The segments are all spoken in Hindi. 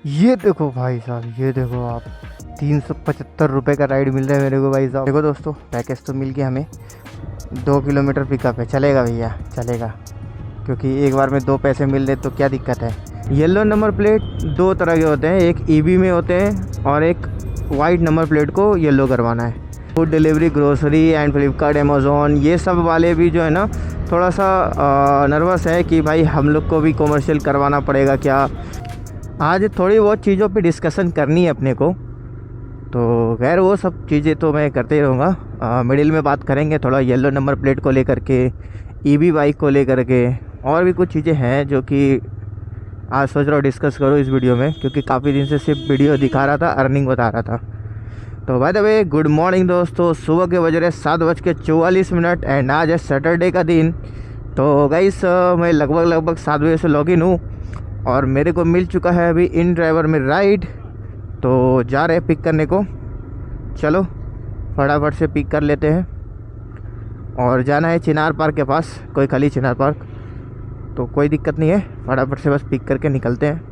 ये देखो भाई साहब, ये देखो आप, 375 रुपये का राइड मिल रहा है मेरे को भाई साहब। देखो दोस्तों, पैकेज तो मिल गया हमें। 2 किलोमीटर पिकअप है, चलेगा भैया चलेगा, क्योंकि एक बार में 2 पैसे मिल रहे तो क्या दिक्कत है। येलो नंबर प्लेट 2 तरह के होते हैं, एक ईवी में होते हैं और एक वाइट नंबर प्लेट को येलो करवाना है। Food delivery, grocery and Flipkart, Amazon, ये सब वाले भी जो है ना थोड़ा सा नर्वस है कि भाई हम लोग को भी कमर्शियल करवाना पड़ेगा क्या। आज थोड़ी बहुत चीज़ों पे डिस्कशन करनी है अपने को, तो खैर वो सब चीज़ें तो मैं करते ही रहूँगा। मिडिल में बात करेंगे थोड़ा येलो नंबर प्लेट को लेकर के, ईवी बाइक को लेकर के, और भी कुछ चीज़ें हैं जो कि आज सोच रहा हूँ डिस्कस करूँ इस वीडियो में, क्योंकि काफ़ी दिन से सिर्फ वीडियो दिखा रहा था, अर्निंग बता रहा था। तो by the way, good morning दोस्तों, सुबह के बज रहे 7:44 एंड आज है सैटरडे का दिन। तो गाइस मैं लगभग 7 बजे से लॉगिन हूँ और मेरे को मिल चुका है अभी इन ड्राइवर में राइड, तो जा रहे हैं पिक करने को। चलो फटाफट से पिक कर लेते हैं और जाना है चिनार पार्क के पास, कोई खाली चिनार पार्क, तो कोई दिक्कत नहीं है, फटाफट से बस पिक करके निकलते हैं।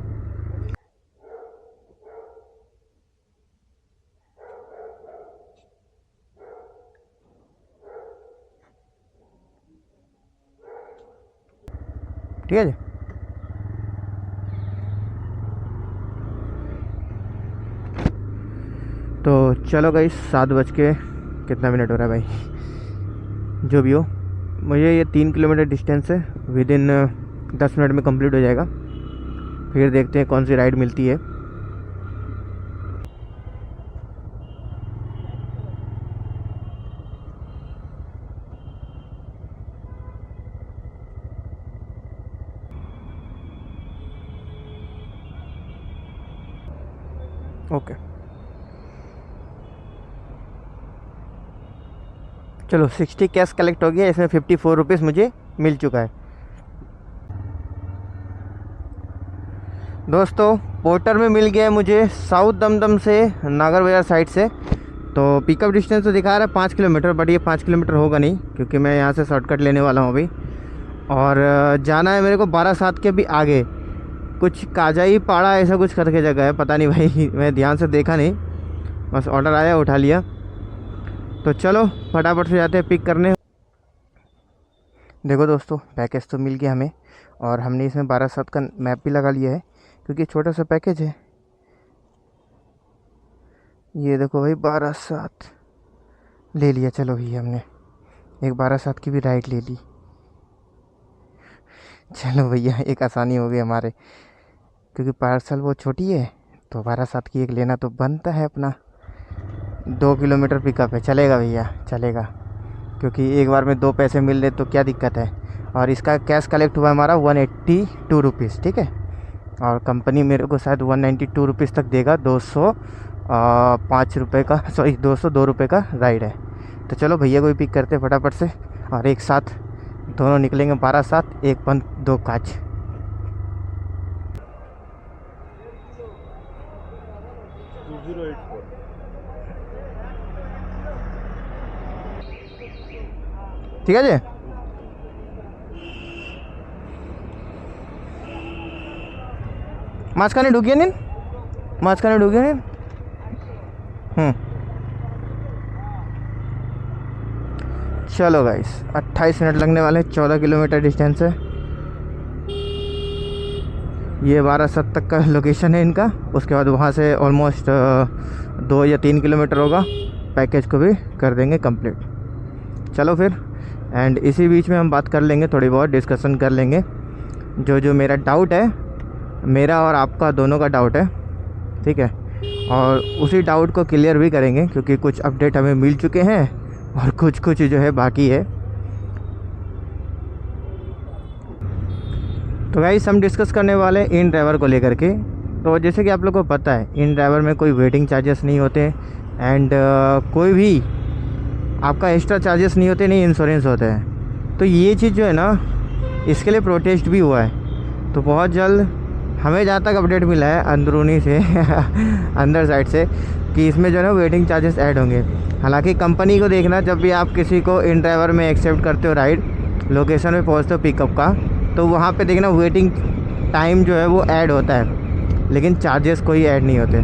ठीक है जी। तो चलो गाइस, 7 बज के कितना मिनट हो रहा है भाई, जो भी हो, मुझे ये 3 किलोमीटर डिस्टेंस है, विद इन 10 मिनट में कंप्लीट हो जाएगा। फिर देखते हैं कौन सी राइड मिलती है। ओके चलो, 60 कैश कलेक्ट हो गया, इसमें 54 रुपीज़ मुझे मिल चुका है। दोस्तों पोर्टर में मिल गया है मुझे साउथ दमदम से नागर बाजार साइड से। तो पिकअप डिस्टेंस तो दिखा रहा है 5 किलोमीटर, बट ये 5 किलोमीटर होगा नहीं, क्योंकि मैं यहाँ से शॉर्टकट लेने वाला हूँ अभी। और जाना है मेरे को 12/7 के भी आगे, कुछ काजाई पाड़ा ऐसा कुछ करके जगह है, पता नहीं भाई मैं ध्यान से देखा नहीं, बस ऑर्डर आया उठा लिया। तो चलो फटाफट से जाते हैं पिक करने। देखो दोस्तों, पैकेज तो मिल गया हमें और हमने इसमें 12/7 का मैप भी लगा लिया है, क्योंकि छोटा सा पैकेज है। ये देखो भाई, 12/7 ले लिया। चलो भैया, हमने एक 12/7 की भी राइड ले ली। चलो भैया, एक आसानी हो गई हमारे, क्योंकि पार्सल वो छोटी है, तो 12/7 की एक लेना तो बनता है अपना। 2 किलोमीटर पिकअप है, चलेगा भैया चलेगा, क्योंकि एक बार में 2 पैसे मिल रहे तो क्या दिक्कत है। और इसका कैश कलेक्ट हुआ हमारा 182 रुपीज़, ठीक है। और कंपनी मेरे को शायद 192 रुपीज़ तक देगा। 205 रुपये का, सॉरी 202 रुपये का राइड है। तो चलो भैया को भी पिक करते फटाफट से, और एक साथ दोनों निकलेंगे 12/7, एक पंथ दो काज। ঠিক আছে, মাঝখানে ঢুকিয়ে নিন, মাঝখানে ঢুকিয়ে নিন। चलो गाइस, 28 मिनट लगने वाले, 14 किलोमीटर डिस्टेंस है। ये 12/7 तक का लोकेशन है इनका। उसके बाद वहाँ से ऑलमोस्ट 2 या 3 किलोमीटर होगा। पैकेज को भी कर देंगे कंप्लीट। चलो फिर, एंड इसी बीच में हम बात कर लेंगे, थोड़ी बहुत डिस्कशन कर लेंगे। जो मेरा डाउट है, मेरा और आपका दोनों का डाउट है, ठीक है, और उसी डाउट को क्लियर भी करेंगे, क्योंकि कुछ अपडेट हमें मिल चुके हैं और कुछ जो है बाकी है। तो गाइस, हम डिस्कस करने वाले इन ड्राइवर को लेकर के। तो जैसे कि आप लोग को पता है, इन ड्राइवर में कोई वेटिंग चार्जेस नहीं होते, एंड कोई भी आपका एक्स्ट्रा चार्जेस नहीं होते, नहीं इंश्योरेंस होते हैं। तो ये चीज़ जो है ना, इसके लिए प्रोटेस्ट भी हुआ है। तो बहुत जल्द हमें जहाँ तक अपडेट मिला है अंदरूनी से अंदर साइड से, कि इसमें जो है ना वेटिंग चार्जेस ऐड होंगे। हालांकि कंपनी को देखना, जब भी आप किसी को इन ड्राइवर में एक्सेप्ट करते हो राइड, लोकेशन पे पहुँचते हो पिकअप का, तो वहाँ पे देखना वेटिंग टाइम जो है वो ऐड होता है। लेकिन चार्जेस कोई ऐड नहीं होते।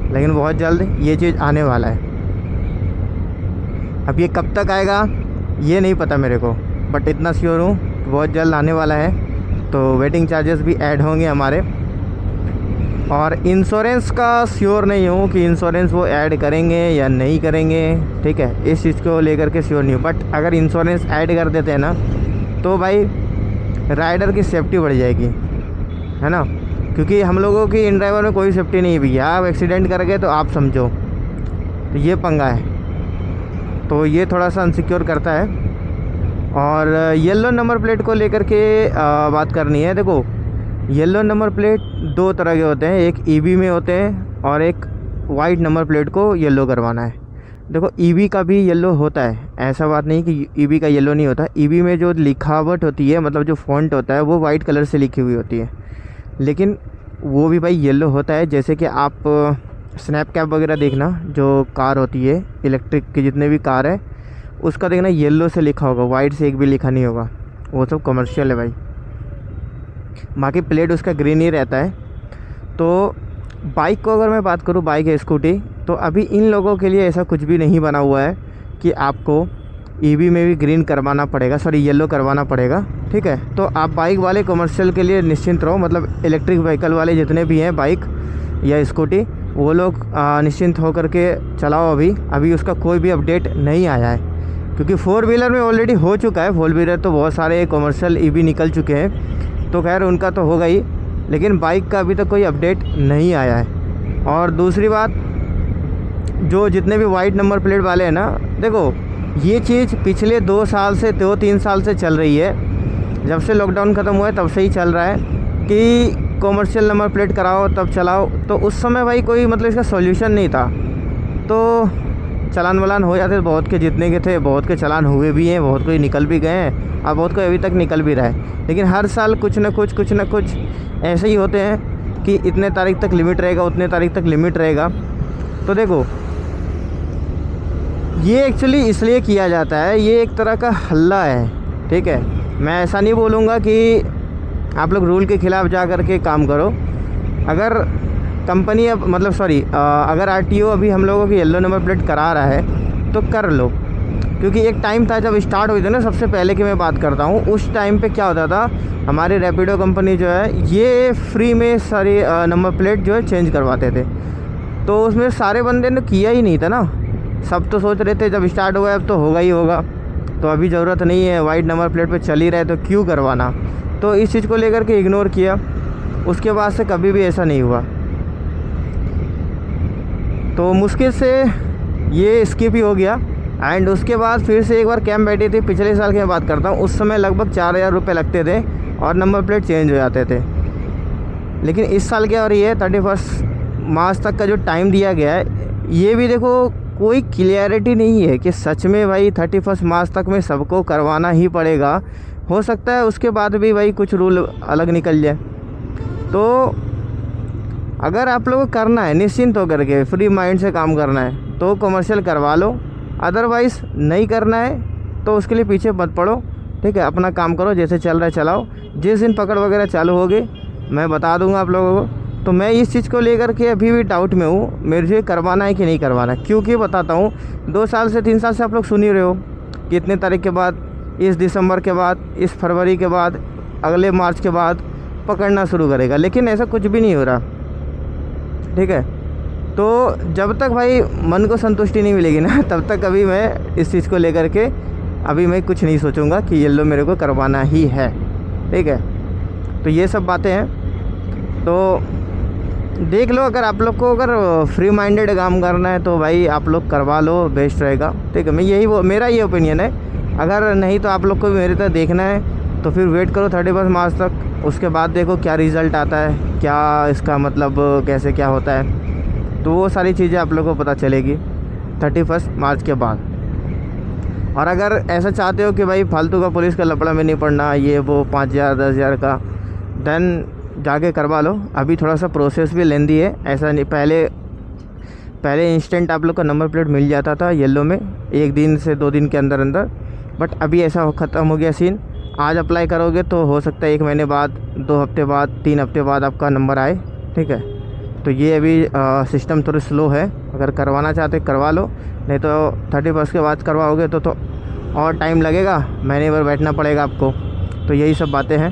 लेकिन बहुत जल्द ये चीज़ आने वाला है। अब ये कब तक आएगा ये नहीं पता मेरे को, बट इतना श्योर हूँ कि बहुत जल्द आने वाला है। तो वेटिंग चार्जेस भी ऐड होंगे हमारे। और इंश्योरेंस का श्योर नहीं हूँ कि इंश्योरेंस वो ऐड करेंगे या नहीं करेंगे, ठीक है, इस चीज़ को लेकर के श्योर नहीं हूँ। बट अगर इंश्योरेंस ऐड कर देते हैं ना तो भाई राइडर की सेफ्टी बढ़ जाएगी, है ना। क्योंकि हम लोगों की इन ड्राइवर में कोई सेफ्टी नहीं है भैया। आप एक्सीडेंट कर गए तो आप समझो, तो ये पंगा है। तो ये थोड़ा सा अनसिक्योर करता है। और येलो नंबर प्लेट को लेकर के बात करनी है। देखो येलो नंबर प्लेट दो तरह के होते हैं, एक ईवी में होते हैं और एक वाइट नंबर प्लेट को येलो करवाना है। देखो ईवी का भी येलो होता है, ऐसा बात नहीं कि ईवी का येलो नहीं होता। ईवी में जो लिखावट होती है, मतलब जो फॉन्ट होता है, वो वाइट कलर से लिखी हुई होती है, लेकिन वो भी भाई येलो होता है। जैसे कि आप स्नैप कैप वगैरह देखना, जो कार होती है इलेक्ट्रिक के जितने भी कार है उसका देखना येलो से लिखा होगा, वाइट से एक भी लिखा नहीं होगा। वो सब कमर्शियल है भाई। बाकी प्लेट उसका ग्रीन ही रहता है। तो बाइक को अगर मैं बात करूँ, बाइक या स्कूटी, तो अभी इन लोगों के लिए ऐसा कुछ भी नहीं बना हुआ है कि आपको ईवी में भी ग्रीन करवाना पड़ेगा, सॉरी येलो करवाना पड़ेगा, ठीक है। तो आप बाइक वाले कमर्शियल के लिए निश्चिंत रहो, मतलब इलेक्ट्रिक व्हीकल वाले जितने भी हैं बाइक या स्कूटी, वो लोग निश्चिंत होकर के चलाओ। अभी उसका कोई भी अपडेट नहीं आया है, क्योंकि 4 व्हीलर में ऑलरेडी हो चुका है। 4 व्हीलर तो बहुत सारे कमर्शियल ईवी निकल चुके हैं, तो खैर उनका तो होगा ही, लेकिन बाइक का अभी तक कोई अपडेट नहीं आया है। और दूसरी बात, जो जितने भी वाइट नंबर प्लेट वाले हैं ना, देखो ये चीज़ पिछले 2-3 साल से चल रही है। जब से लॉकडाउन ख़त्म हुआ है तब से ही चल रहा है कि कमर्शियल नंबर प्लेट कराओ तब चलाओ। तो उस समय भाई कोई मतलब इसका सॉल्यूशन नहीं था, तो चालान वालान हो जाते बहुत के, जितने के थे बहुत के चालान हुए भी हैं, बहुत कोई निकल भी गए हैं और बहुत कोई अभी तक निकल भी रहा है। लेकिन हर साल कुछ ना कुछ ऐसे ही होते हैं कि इतने तारीख तक लिमिट रहेगा, उतने तारीख तक लिमिट रहेगा। तो देखो ये एक्चुअली इसलिए किया जाता है, ये एक तरह का हल्ला है, ठीक है। मैं ऐसा नहीं बोलूँगा कि आप लोग रूल के ख़िलाफ़ जा कर के काम करो। अगर कंपनी अब मतलब सॉरी अगर आरटीओ अभी हम लोगों की येलो नंबर प्लेट करा रहा है तो कर लो, क्योंकि एक टाइम था जब स्टार्ट हुई थी ना, सबसे पहले की मैं बात करता हूँ, उस टाइम पे क्या होता था, हमारी रैपिडो कंपनी जो है ये फ्री में सारी नंबर प्लेट जो है चेंज करवाते थे। तो उसमें सारे बंदे ने किया ही नहीं था ना, सब तो सोच रहे थे जब स्टार्ट हुआ है अब तो होगा ही होगा, तो अभी ज़रूरत नहीं है, वाइट नंबर प्लेट पे चल ही रहे तो क्यों करवाना। तो इस चीज़ को लेकर के इग्नोर किया। उसके बाद से कभी भी ऐसा नहीं हुआ, तो मुश्किल से ये स्किप ही हो गया। एंड उसके बाद फिर से एक बार कैंप बैठी थी, पिछले साल की मैं बात करता हूँ, उस समय लगभग 4000 रुपये लगते थे और नंबर प्लेट चेंज हो जाते थे। लेकिन इस साल क्या हो रही है, 31 मार्च तक का जो टाइम दिया गया है, ये भी देखो कोई क्लियरिटी नहीं है कि सच में भाई 31 मार्च तक में सबको करवाना ही पड़ेगा। हो सकता है उसके बाद भी भाई कुछ रूल अलग निकल जाए। तो अगर आप लोगों को करना है निश्चिंत होकर के, फ्री माइंड से काम करना है, तो कमर्शियल करवा लो। अदरवाइज़ नहीं करना है तो उसके लिए पीछे मत पड़ो, ठीक है। अपना काम करो, जैसे चल रहा है चलाओ। जिस दिन पकड़ वगैरह चालू होगी मैं बता दूंगा आप लोगों को। तो मैं इस चीज़ को लेकर के अभी भी डाउट में हूँ, मेरे से करवाना है कि नहीं करवाना है। क्योंकि बताता हूँ, 2 साल से 3 साल से आप लोग सुन ही रहे हो कि इतने तारीख के बाद, इस दिसंबर के बाद, इस फरवरी के बाद, अगले मार्च के बाद पकड़ना शुरू करेगा, लेकिन ऐसा कुछ भी नहीं हो रहा, ठीक है। तो जब तक भाई मन को संतुष्टि नहीं मिलेगी ना, तब तक अभी मैं इस चीज़ को लेकर के अभी मैं कुछ नहीं सोचूंगा कि येलो मेरे को करवाना ही है, ठीक है। तो ये सब बातें हैं, तो देख लो। अगर आप लोग को अगर फ्री माइंडेड काम करना है तो भाई आप लोग करवा लो, बेस्ट रहेगा, ठीक है। मैं मेरा ये ओपिनियन है। अगर नहीं तो आप लोग को मेरे तरह देखना है तो फिर वेट करो 31 मार्च तक, उसके बाद देखो क्या रिज़ल्ट आता है, क्या इसका मतलब कैसे क्या होता है, तो वो सारी चीज़ें आप लोग को पता चलेगी 31 मार्च के बाद। और अगर ऐसा चाहते हो कि भाई फालतू का पुलिस का लफड़ा में नहीं पड़ना, ये वो 5000 10,000 का, देन जाके करवा लो। अभी थोड़ा सा प्रोसेस भी लेंदी है, ऐसा नहीं, पहले इंस्टेंट आप लोग का नंबर प्लेट मिल जाता था येलो में 1 दिन से 2 दिन के अंदर अंदर, बट अभी ऐसा ख़त्म हो गया सीन। आज अप्लाई करोगे तो हो सकता है 1 महीने बाद, 2 हफ्ते बाद, 3 हफ्ते बाद आपका नंबर आए, ठीक है। तो ये अभी सिस्टम थोड़ी स्लो है, अगर करवाना चाहते करवा लो, नहीं तो 31 के बाद करवाओगे तो और टाइम लगेगा, महीने भर बैठना पड़ेगा आपको। तो यही सब बातें हैं।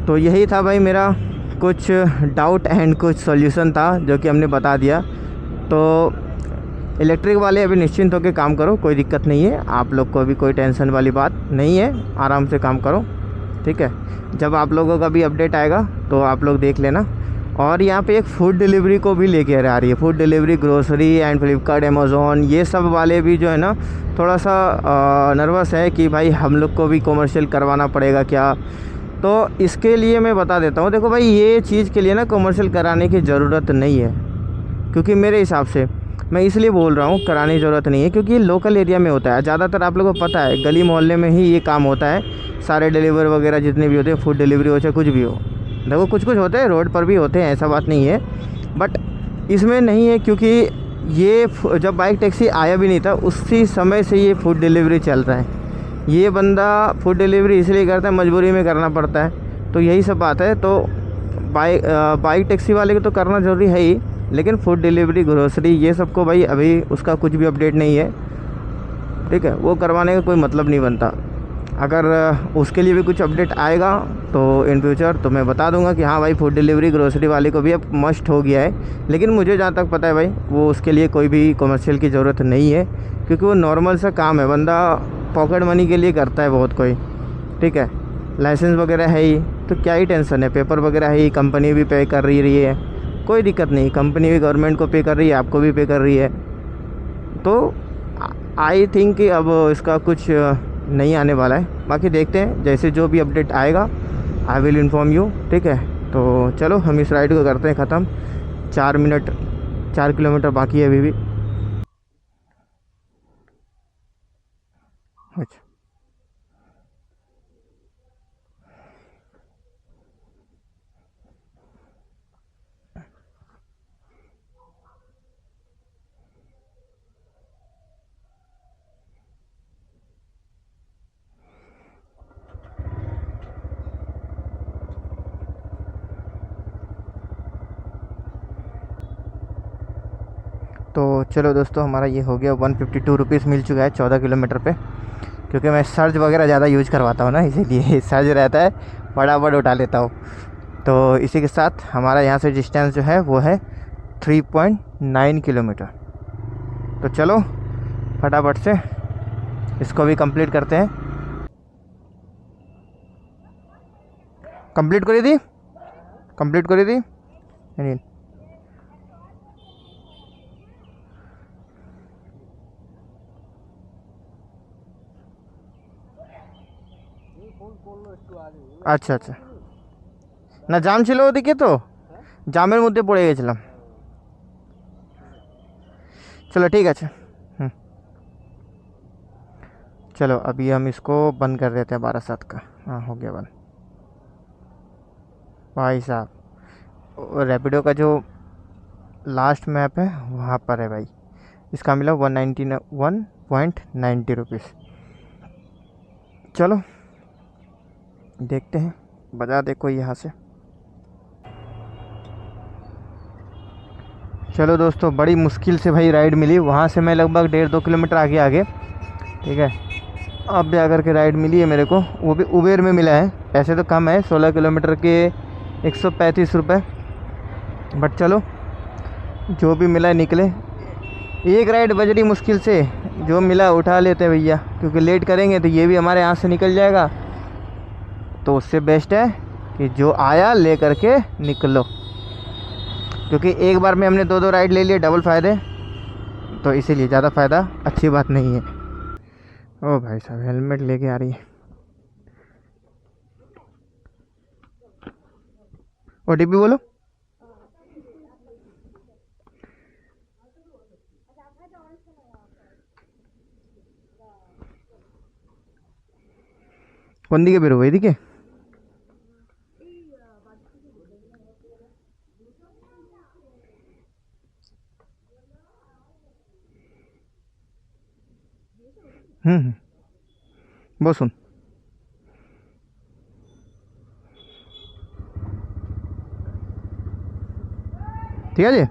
तो यही था भाई मेरा कुछ डाउट एंड कुछ सॉल्यूशन था जो कि हमने बता दिया। तो इलेक्ट्रिक वाले अभी निश्चिंत होकर काम करो, कोई दिक्कत नहीं है, आप लोग को अभी कोई टेंशन वाली बात नहीं है, आराम से काम करो, ठीक है। जब आप लोगों का भी अपडेट आएगा तो आप लोग देख लेना। और यहाँ पे एक फ़ूड डिलीवरी को भी लेके आ रही है, food delivery, grocery and Flipkart, Amazon, ये सब वाले भी जो है ना थोड़ा सा नर्वस है कि भाई हम लोग को भी कमर्शियल करवाना पड़ेगा क्या। तो इसके लिए मैं बता देता हूँ, देखो भाई ये चीज़ के लिए ना कमर्शियल कराने की ज़रूरत नहीं है, क्योंकि मेरे हिसाब से मैं इसलिए बोल रहा हूँ कराने की ज़रूरत नहीं है क्योंकि ये लोकल एरिया में होता है ज़्यादातर, आप लोगों को पता है गली मोहल्ले में ही ये काम होता है। सारे डिलीवर वगैरह जितने भी होते हैं, फूड डिलीवरी हो चाहे कुछ भी हो, देखो कुछ कुछ होते हैं रोड पर भी होते हैं, ऐसा बात नहीं है, बट इसमें नहीं है क्योंकि ये जब बाइक टैक्सी आया भी नहीं था उसी समय से ये फूड डिलीवरी चल रहा है। ये बंदा फूड डिलीवरी इसलिए करता है, मजबूरी में करना पड़ता है, तो यही सब बात है। तो बाइक टैक्सी वाले को तो करना ज़रूरी है ही, लेकिन फूड डिलीवरी, ग्रोसरी, ये सब को भाई अभी उसका कुछ भी अपडेट नहीं है, ठीक है, वो करवाने का कोई मतलब नहीं बनता। अगर उसके लिए भी कुछ अपडेट आएगा तो इन फ्यूचर तो मैं बता दूंगा कि हाँ भाई फूड डिलीवरी, ग्रोसरी वाले को भी अब मस्ट हो गया है। लेकिन मुझे जहाँ तक पता है भाई वो उसके लिए कोई भी कमर्शियल की ज़रूरत नहीं है, क्योंकि वो नॉर्मल सा काम है, बंदा पॉकेट मनी के लिए करता है बहुत कोई, ठीक है। लाइसेंस वगैरह है ही तो क्या ही टेंशन है, पेपर वगैरह है ही, कंपनी भी पे कर रही है, कोई दिक्कत नहीं, कंपनी भी गवर्नमेंट को पे कर रही है, आपको भी पे कर रही है। तो आई थिंक कि अब इसका कुछ नहीं आने वाला है, बाकी देखते हैं, जैसे जो भी अपडेट आएगा आई विल इन्फॉर्म यू, ठीक है। तो चलो हम इस राइड को करते हैं ख़त्म, 4 मिनट, 4 किलोमीटर बाकी है अभी भी। अच्छा, तो चलो दोस्तों हमारा ये हो गया, 152 रुपीज़ मिल चुका है 14 किलोमीटर पे, क्योंकि मैं सर्ज वगैरह ज़्यादा यूज़ करवाता हूँ ना, इसीलिए सर्ज रहता है, फटाफट उठा लेता हूँ। तो इसी के साथ हमारा यहाँ से डिस्टेंस जो है वो है 3.9 किलोमीटर। तो चलो फटाफट से इसको भी कंप्लीट करते हैं। कंप्लीट करी थी, कंप्लीट करी थी नहीं। আচ্ছা আচ্ছা, না জাম ছিল ওদিকে, তো জামের মধ্যে পড়ে গেছিলাম। चलो ठीक है। हम्म, चलो अभी हम इसको बंद कर देते हैं 12/7 का। हाँ हो गया बंद। भाई साहब रैपिडो का जो लास्ट मैप है वहाँ पर है भाई, इसका मिला 191.90 रुपीज़। चलो देखते हैं, बजा दे कोई यहाँ से। चलो दोस्तों बड़ी मुश्किल से भाई राइड मिली, वहाँ से मैं लगभग 1.5-2 किलोमीटर आगे आगे, ठीक है, अब जा कर के राइड मिली है मेरे को, वो भी उबेर में मिला है। पैसे तो कम है, 16 किलोमीटर के 135 रुपये, बट चलो जो भी मिला निकले। एक राइड बज रही मुश्किल से, जो मिला उठा लेते हैं भैया, क्योंकि लेट करेंगे तो ये भी हमारे यहाँ से निकल जाएगा। तो उससे बेस्ट है कि जो आया ले करके निकलो, क्योंकि एक बार में हमने 2-2 राइड ले लिए, डबल फ़ायदे, तो इसीलिए ज़्यादा फ़ायदा अच्छी बात नहीं है। ओ भाई साहब हेलमेट लेके आ रही है, ओटीपी बोलो। कौन दिखे फिर वही दिखे। वो सुन, ठीक है जी।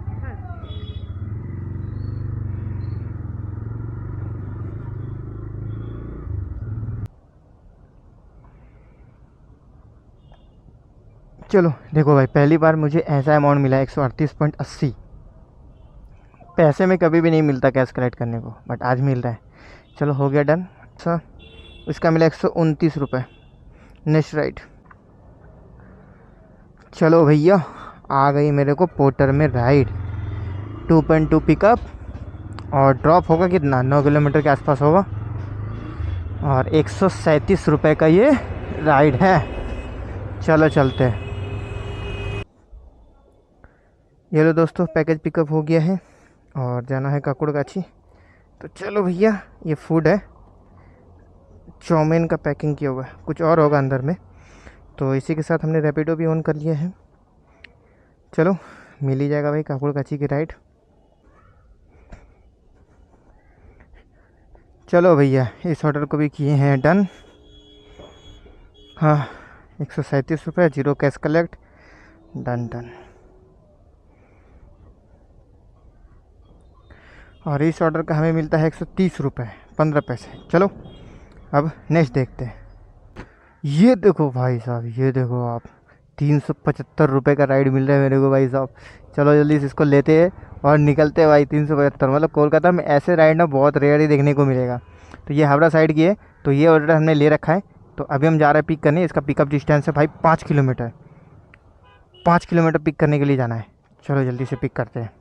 चलो देखो भाई, पहली बार मुझे ऐसा अमाउंट मिला 138.80। पैसे में कभी भी नहीं मिलता कैश कलेक्ट करने को, बट आज मिल रहा है। चलो हो गया डन। अच्छा, इसका मिला 129 रुपये। Next ride. चलो भैया, आ गई मेरे को पोर्टर में राइड। 2.2 पिकअप और ड्रॉप होगा कितना, 9 किलोमीटर के आसपास होगा, और 137 रुपये का ये राइड है। चलो चलते हैं। ये लो दोस्तों, पैकेज पिकअप हो गया है और जाना है काकुड़गाछी। तो चलो भैया, ये फूड है, चाउमीन का पैकिंग किया हुआ है, कुछ और होगा अंदर में। तो इसी के साथ हमने रैपिडो भी ऑन कर लिया है। चलो मिल ही जाएगा भाई काकुड़गाछी की राइड। चलो भैया, इस ऑर्डर को भी किए हैं डन। हाँ, 137 रुपये, 0 कैश कलेक्ट। Done done. और इस ऑर्डर का हमें मिलता है 130 रुपये 15 पैसे। चलो अब नेक्स्ट देखते हैं। ये देखो भाई साहब, ये देखो आप, 375 रुपये का राइड मिल रहा है मेरे को भाई साहब। चलो जल्दी से इसको लेते हैं और निकलते हैं भाई। 375, मतलब कोलकाता में ऐसे राइड ना बहुत रेयर ही देखने को मिलेगा। तो ये हावड़ा साइड की है, तो ये ऑर्डर हमने ले रखा है। तो अभी हम जा रहे हैं पिक करने। इसका पिकअप डिस्टेंस है भाई 5 किलोमीटर। 5 किलोमीटर पिक करने के लिए जाना है। चलो जल्दी से पिक करते हैं।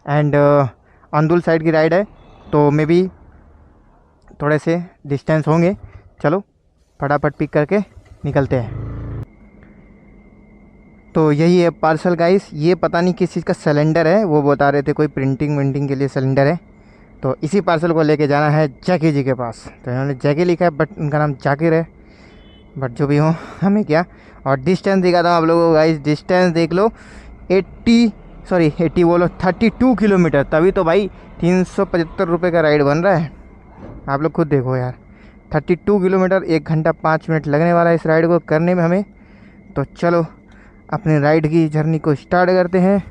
एंड अंदुल साइड की राइड है, तो मे बी थोड़े से डिस्टेंस होंगे। चलो फटाफट पिक करके निकलते हैं। तो यही है पार्सल गाइस। ये पता नहीं किस चीज़ का सिलेंडर है, वो बता रहे थे कोई प्रिंटिंग विंटिंग के लिए सिलेंडर है। तो इसी पार्सल को लेके जाना है जैकी जी के पास। तो इन्होंने जैकी लिखा है, बट उनका नाम जाकिर है। बट जो भी हो, हमें क्या। और डिस्टेंस दिखाता हूँ आप लोगों को गाइस, डिस्टेंस देख लो, 80 बोलो 32 किलोमीटर। तभी तो भाई 375 रुपये का राइड बन रहा है। आप लोग खुद देखो यार, 32 किलोमीटर, 1 घंटा 5 मिनट लगने वाला है इस राइड को करने में हमें। तो चलो अपनी राइड की जर्नी को स्टार्ट करते हैं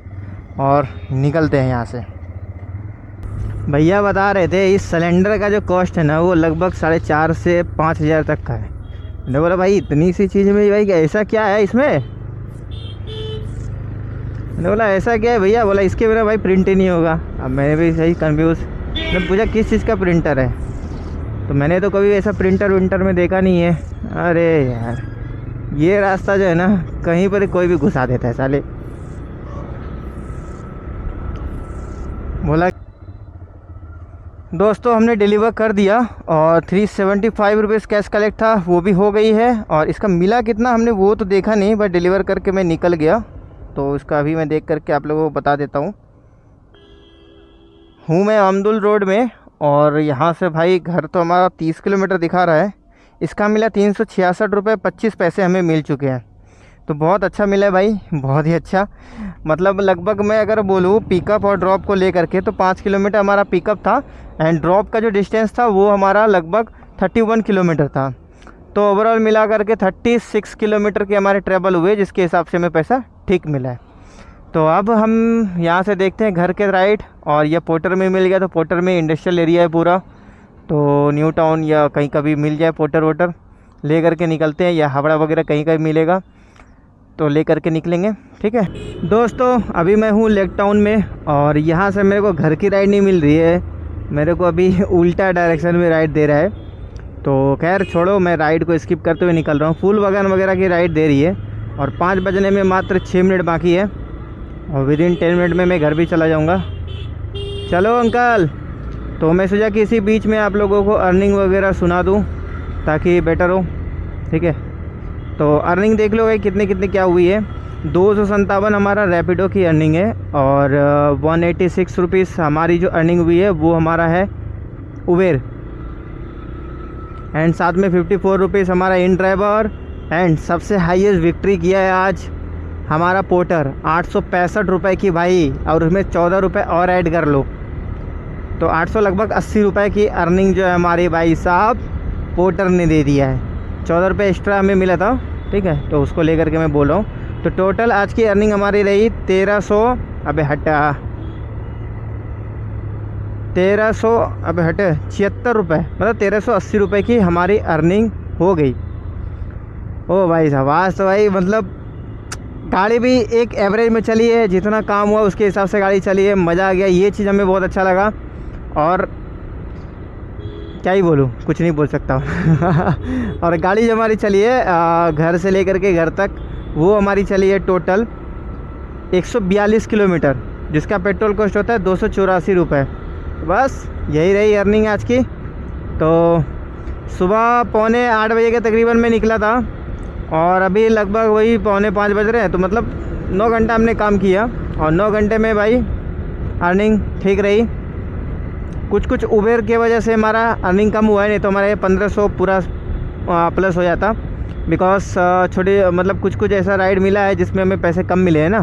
और निकलते हैं यहाँ से। भैया बता रहे थे इस सिलेंडर का जो कॉस्ट है ना, वो लगभग 4,500 से 5,000 तक का है। मैंने बोला भाई इतनी सी चीज़ में भाई ऐसा क्या है इसमें। मैंने बोला ऐसा क्या है भैया, बोला इसके बिना भाई प्रिंट ही नहीं होगा। अब मैंने भी सही कंफ्यूज, मैंने पूछा किस चीज़ का प्रिंटर है, तो मैंने तो कभी ऐसा प्रिंटर विंटर में देखा नहीं है। अरे यार, ये रास्ता जो है ना, कहीं पर कोई भी घुसा देता है साले। बोला दोस्तों हमने डिलीवर कर दिया और 375 रुपीज़ कैश कलेक्ट था, वो भी हो गई है। और इसका मिला कितना हमने वो तो देखा नहीं, बट डिलीवर करके मैं निकल गया। तो इसका अभी मैं देख करके आप लोगों को बता देता हूँ मैं अमदुल रोड में, और यहाँ से भाई घर तो हमारा 30 किलोमीटर दिखा रहा है। इसका मिला 366 रुपये 25 पैसे हमें मिल चुके हैं। तो बहुत अच्छा मिला है भाई, बहुत ही अच्छा। मतलब लगभग मैं अगर बोलूँ पिकअप और ड्रॉप को लेकर के, तो 5 किलोमीटर हमारा पिकअप था एंड ड्रॉप का जो डिस्टेंस था वो हमारा लगभग 31 किलोमीटर था। तो ओवरऑल मिला करके 36 किलोमीटर के हमारे ट्रैवल हुए, जिसके हिसाब से हमें पैसा ठीक मिला है। तो अब हम यहाँ से देखते हैं घर के राइड। और ये पोर्टर में मिल गया, तो पोर्टर में इंडस्ट्रियल एरिया है पूरा, तो न्यू टाउन या कहीं का भी मिल जाए पोर्टर वोटर, ले करके निकलते हैं। या हावड़ा वगैरह कहीं का भी मिलेगा तो ले करके निकलेंगे। ठीक है दोस्तों, अभी मैं हूँ लेक टाउन में, और यहाँ से मेरे को घर की राइड नहीं मिल रही है, मेरे को अभी उल्टा डायरेक्शन में राइड दे रहा है। तो खैर छोड़ो, मैं राइड को स्किप करते हुए निकल रहा हूँ। फूल वगैरह वगैरह की राइड दे रही है, और 5 बजने में मात्र 6 मिनट बाकी है, और विदिन 10 मिनट में मैं घर भी चला जाऊँगा। चलो अंकल। तो मैं सोचा कि इसी बीच में आप लोगों को अर्निंग वगैरह सुना दूँ ताकि बेटर हो। ठीक है, तो अर्निंग देख लो कितने कितने क्या हुई है। 257 हमारा रैपिडो की अर्निंग है, और 186 रुपीज़ हमारी जो अर्निंग हुई है वो हमारा है उबेर। एंड साथ में 54 रुपीज़ हमारा इन ड्राइवर। एंड सबसे हाईएस्ट विक्ट्री किया है आज हमारा पोर्टर, 865 रुपये की भाई, और उसमें 14 रुपये और ऐड कर लो तो 800 लगभग 80 रुपये की अर्निंग जो है हमारे भाई साहब पोर्टर ने दे दिया है। 14 रुपये एक्स्ट्रा हमें मिला था। ठीक है, तो उसको लेकर के मैं बोल रहा हूँ। तो टोटल आज की अर्निंग हमारी रही 1300 अबे हट 1300, अबे हट 76 रुपये, मतलब 1380 रुपये की हमारी अर्निंग हो गई। ओ भाई साहब आज तो भाई मतलब गाड़ी भी एक एवरेज में चली है, जितना काम हुआ उसके हिसाब से गाड़ी चली है, मज़ा आ गया। ये चीज़ हमें बहुत अच्छा लगा और क्या ही बोलूँ, कुछ नहीं बोल सकता और गाड़ी जो हमारी चली है घर से लेकर के घर तक, वो हमारी चली है टोटल 142 किलोमीटर, जिसका पेट्रोल कॉस्ट होता है 284 रुपये। बस यही रही अर्निंग आज की। तो सुबह 4:45 बजे के तकरीबन में निकला था और अभी लगभग वही 4:45 बज रहे हैं, तो मतलब 9 घंटा हमने काम किया और 9 घंटे में भाई अर्निंग ठीक रही। कुछ उबेर की वजह से हमारा अर्निंग कम हुआ है, नहीं तो हमारा ये 1500 पूरा प्लस हो जाता, बिकॉज छोटे मतलब कुछ ऐसा राइड मिला है जिसमें हमें पैसे कम मिले हैं ना,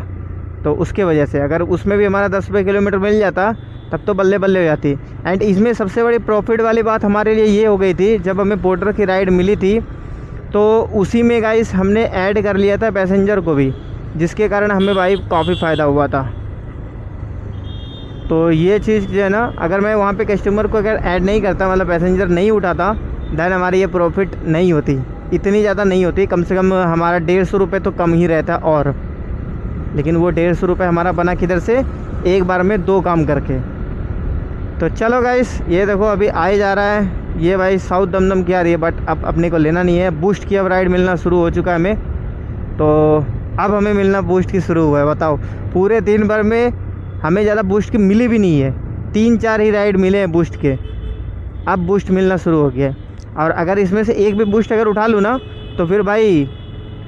तो उसके वजह से अगर उसमें भी हमारा 10 रुपये किलोमीटर मिल जाता तब तो बल्ले बल्ले हो जाती। एंड इसमें सबसे बड़ी प्रॉफिट वाली बात हमारे लिए ये हो गई थी, जब हमें पोर्टर की राइड मिली थी तो उसी में गाइस हमने ऐड कर लिया था पैसेंजर को भी, जिसके कारण हमें भाई काफ़ी फ़ायदा हुआ था। तो ये चीज़ जो है ना, अगर मैं वहाँ पे कस्टमर को अगर ऐड नहीं करता, मतलब पैसेंजर नहीं उठाता, दैन हमारी ये प्रॉफिट नहीं होती, इतनी ज़्यादा नहीं होती। कम से कम हमारा 150 रुपये तो कम ही रहता। और लेकिन वो 150 रुपये हमारा बना किधर से, एक बार में 2 काम करके। तो चलो गाइस, ये देखो अभी आए जा रहा है ये भाई साउथ दमदम की आ रही है, बट अब अपने को लेना नहीं है। बूस्ट की अब राइड मिलना शुरू हो चुका है हमें, तो अब हमें मिलना बूस्ट की शुरू हुआ है। बताओ, पूरे 3 बार में हमें ज़्यादा बूस्ट की मिली भी नहीं है, 3-4 ही राइड मिले हैं बूस्ट के, अब बूस्ट मिलना शुरू हो गया। और अगर इसमें से एक भी बूस्ट अगर उठा लूँ ना, तो फिर भाई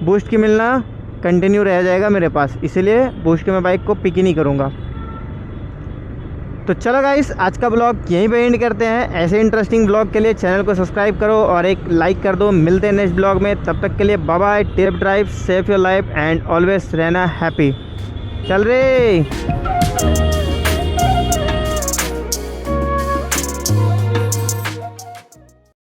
बूस्ट की मिलना कंटिन्यू रह जाएगा मेरे पास, इसलिए बूस्ट की मैं बाइक को पिक ही नहीं करूँगा। तो चलो गाइस, आज का ब्लॉग यहीं पे एंड करते हैं। ऐसे इंटरेस्टिंग ब्लॉग के लिए चैनल को सब्सक्राइब करो और एक लाइक कर दो। मिलते हैं नेक्स्ट ब्लॉग में, तब तक के लिए bye bye, tape drive, safe your life and always रहना हैप्पी। चल रे।